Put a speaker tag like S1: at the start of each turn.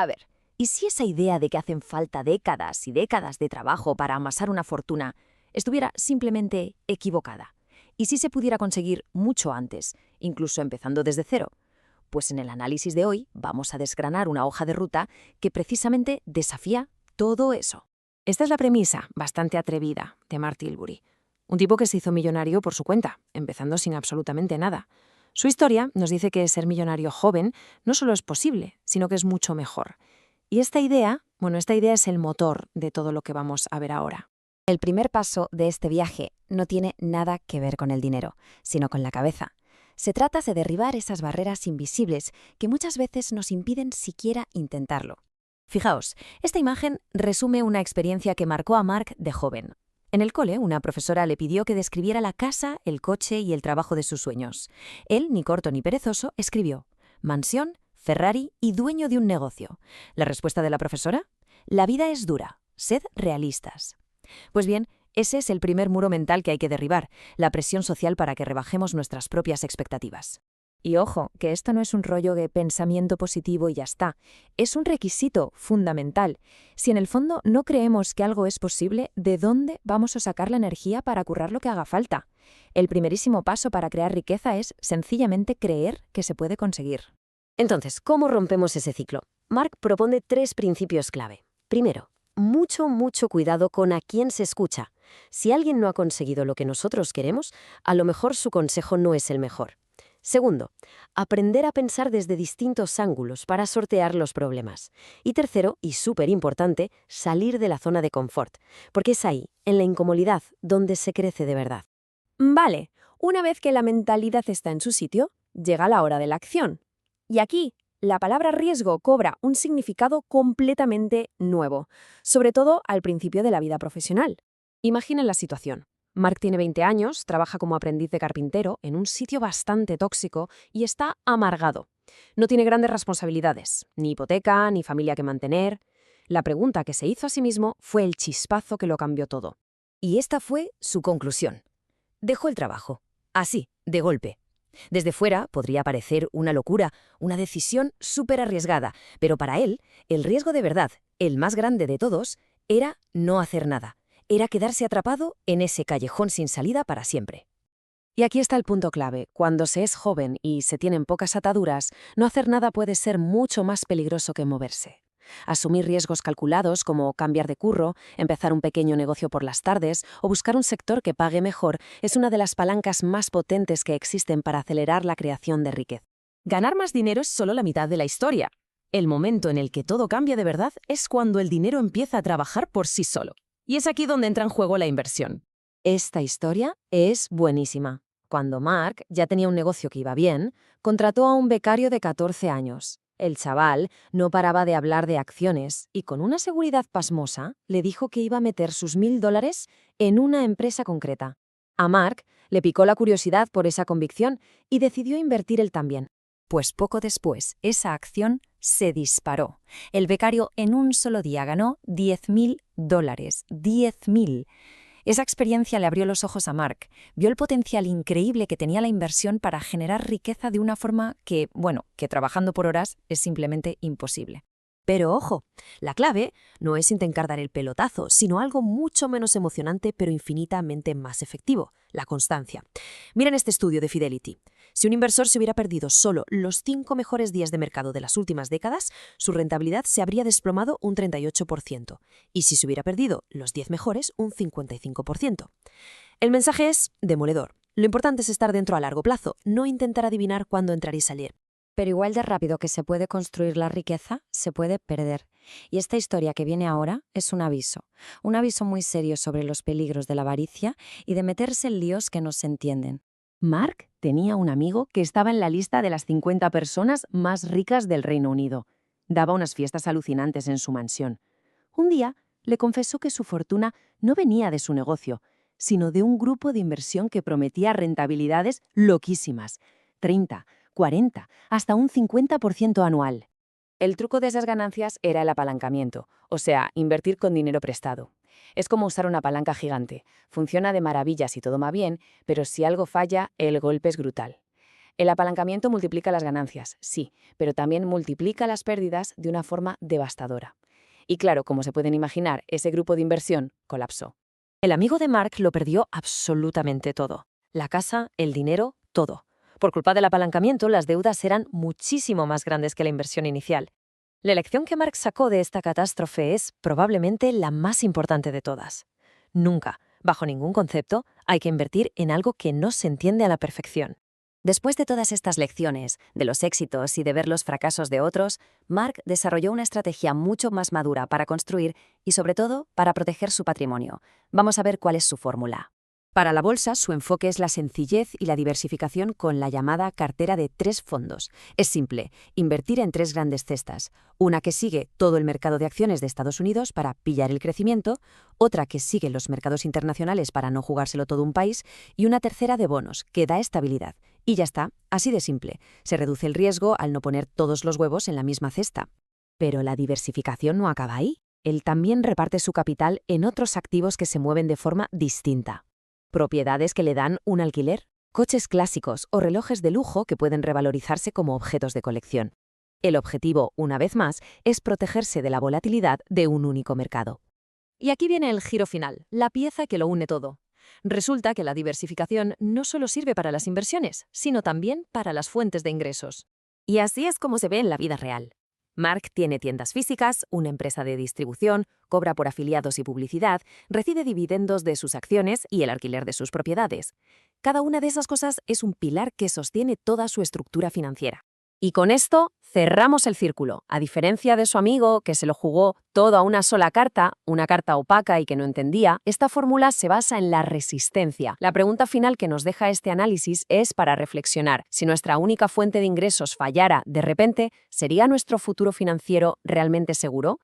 S1: A ver, ¿y si esa idea de que hacen falta décadas y décadas de trabajo para amasar una fortuna estuviera simplemente equivocada? ¿Y si se pudiera conseguir mucho antes, incluso empezando desde cero? Pues en el análisis de hoy vamos a desgranar una hoja de ruta que precisamente desafía todo eso.
S2: Esta es la premisa, bastante atrevida, de Mark Tilbury. Un tipo que se hizo millonario por su cuenta, empezando sin absolutamente nada. Su historia nos dice que ser millonario joven no solo es posible, sino que es mucho mejor. Y esta idea es el motor de todo lo que vamos a ver ahora.
S1: El primer paso de este viaje no tiene nada que ver con el dinero, sino con la cabeza. Se trata de derribar esas barreras invisibles que muchas veces nos impiden siquiera intentarlo. Fijaos, esta imagen resume una experiencia que marcó a Mark de joven. En el cole, una profesora le pidió que describiera la casa, el coche y el trabajo de sus sueños. Él, ni corto ni perezoso, escribió: mansión, Ferrari y dueño de un negocio. ¿La respuesta de la profesora? La vida es dura. Sed realistas. Pues bien, ese es el primer muro mental que hay que derribar, la presión social para que rebajemos nuestras propias expectativas. Y ojo, que esto no es un rollo de pensamiento positivo y ya está. Es un requisito fundamental. Si en el fondo no creemos que algo es posible, ¿de dónde vamos a sacar la energía para currar lo que haga falta? El primerísimo paso para crear riqueza es sencillamente creer que se puede conseguir.
S3: Entonces, ¿cómo rompemos ese ciclo? Mark propone 3 principios clave. Primero, mucho cuidado con a quién se escucha. Si alguien no ha conseguido lo que nosotros queremos, a lo mejor su consejo no es el mejor. Segundo, aprender a pensar desde distintos ángulos para sortear los problemas. Y tercero, y súper importante, salir de la zona de confort, porque es ahí, en la incomodidad, donde se crece de verdad.
S2: Vale, una vez que la mentalidad está en su sitio, llega la hora de la acción. Y aquí, la palabra riesgo cobra un significado completamente nuevo, sobre todo al principio de la vida profesional. Imaginen la situación. Mark tiene 20 años, trabaja como aprendiz de carpintero en un sitio bastante tóxico y está amargado. No tiene grandes responsabilidades, ni hipoteca, ni familia que mantener. La pregunta que se hizo a sí mismo fue el chispazo que lo cambió todo.
S1: Y esta fue su conclusión. Dejó el trabajo. Así, de golpe. Desde fuera podría parecer una locura, una decisión súper arriesgada, pero para él, el riesgo de verdad, el más grande de todos, era no hacer nada. Era quedarse atrapado en ese callejón sin salida para siempre.
S2: Y aquí está el punto clave. Cuando se es joven y se tienen pocas ataduras, no hacer nada puede ser mucho más peligroso que moverse. Asumir riesgos calculados como cambiar de curro, empezar un pequeño negocio por las tardes o buscar un sector que pague mejor es una de las palancas más potentes que existen para acelerar la creación de riqueza.
S1: Ganar más dinero es solo la mitad de la historia. El momento en el que todo cambia de verdad es cuando el dinero empieza a trabajar por sí solo. Y es aquí donde entra en juego la inversión.
S3: Esta historia es buenísima. Cuando Mark ya tenía un negocio que iba bien, contrató a un becario de 14 años. El chaval no paraba de hablar de acciones y con una seguridad pasmosa le dijo que iba a meter sus $1000 en una empresa concreta. A Mark le picó la curiosidad por esa convicción y decidió invertir él también.
S1: Pues poco después, esa acción se disparó. El becario en un solo día ganó $10.000. $10.000. Esa experiencia le abrió los ojos a Mark. Vio el potencial increíble que tenía la inversión para generar riqueza de una forma que trabajando por horas es simplemente imposible. Pero ojo, la clave no es intentar dar el pelotazo, sino algo mucho menos emocionante pero infinitamente más efectivo, la constancia. Miren este estudio de Fidelity. Si un inversor se hubiera perdido solo los 5 mejores días de mercado de las últimas décadas, su rentabilidad se habría desplomado un 38%. Y si se hubiera perdido los 10 mejores, un 55%. El mensaje es demoledor. Lo importante es estar dentro a largo plazo, no intentar adivinar cuándo entrar y salir.
S3: Pero igual de rápido que se puede construir la riqueza, se puede perder. Y esta historia que viene ahora es un aviso muy serio sobre los peligros de la avaricia y de meterse en líos que no se entienden.
S2: Mark tenía un amigo que estaba en la lista de las 50 personas más ricas del Reino Unido. Daba unas fiestas alucinantes en su mansión. Un día le confesó que su fortuna no venía de su negocio, sino de un grupo de inversión que prometía rentabilidades loquísimas, 30, 40, hasta un 50% anual. El truco de esas ganancias era el apalancamiento, o sea, invertir con dinero prestado. Es como usar una palanca gigante. Funciona de maravilla si todo va bien, pero si algo falla, el golpe es brutal. El apalancamiento multiplica las ganancias, sí, pero también multiplica las pérdidas de una forma devastadora. Y claro, como se pueden imaginar, ese grupo de inversión colapsó.
S3: El amigo de Mark lo perdió absolutamente todo. La casa, el dinero, todo. Por culpa del apalancamiento, las deudas eran muchísimo más grandes que la inversión inicial. La lección que Mark sacó de esta catástrofe es probablemente la más importante de todas. Nunca, bajo ningún concepto, hay que invertir en algo que no se entiende a la perfección.
S1: Después de todas estas lecciones, de los éxitos y de ver los fracasos de otros, Mark desarrolló una estrategia mucho más madura para construir y, sobre todo, para proteger su patrimonio. Vamos a ver cuál es su fórmula. Para la bolsa, su enfoque es la sencillez y la diversificación con la llamada cartera de 3 fondos. Es simple, invertir en 3 grandes cestas. Una que sigue todo el mercado de acciones de Estados Unidos para pillar el crecimiento, otra que sigue los mercados internacionales para no jugárselo todo un país, y una tercera de bonos, que da estabilidad. Y ya está, así de simple. Se reduce el riesgo al no poner todos los huevos en la misma cesta. Pero la diversificación no acaba ahí. Él también reparte su capital en otros activos que se mueven de forma distinta. Propiedades que le dan un alquiler, coches clásicos o relojes de lujo que pueden revalorizarse como objetos de colección. El objetivo, una vez más, es protegerse de la volatilidad de un único mercado.
S2: Y aquí viene el giro final, la pieza que lo une todo. Resulta que la diversificación no solo sirve para las inversiones, sino también para las fuentes de ingresos.
S3: Y así es como se ve en la vida real. Mark tiene tiendas físicas, una empresa de distribución, cobra por afiliados y publicidad, recibe dividendos de sus acciones y el alquiler de sus propiedades. Cada una de esas cosas es un pilar que sostiene toda su estructura financiera. Y con esto cerramos el círculo. A diferencia de su amigo, que se lo jugó todo a una sola carta, una carta opaca y que no entendía, esta fórmula se basa en la resistencia. La pregunta final que nos deja este análisis es para reflexionar. Si nuestra única fuente de ingresos fallara de repente, ¿sería nuestro futuro financiero realmente seguro?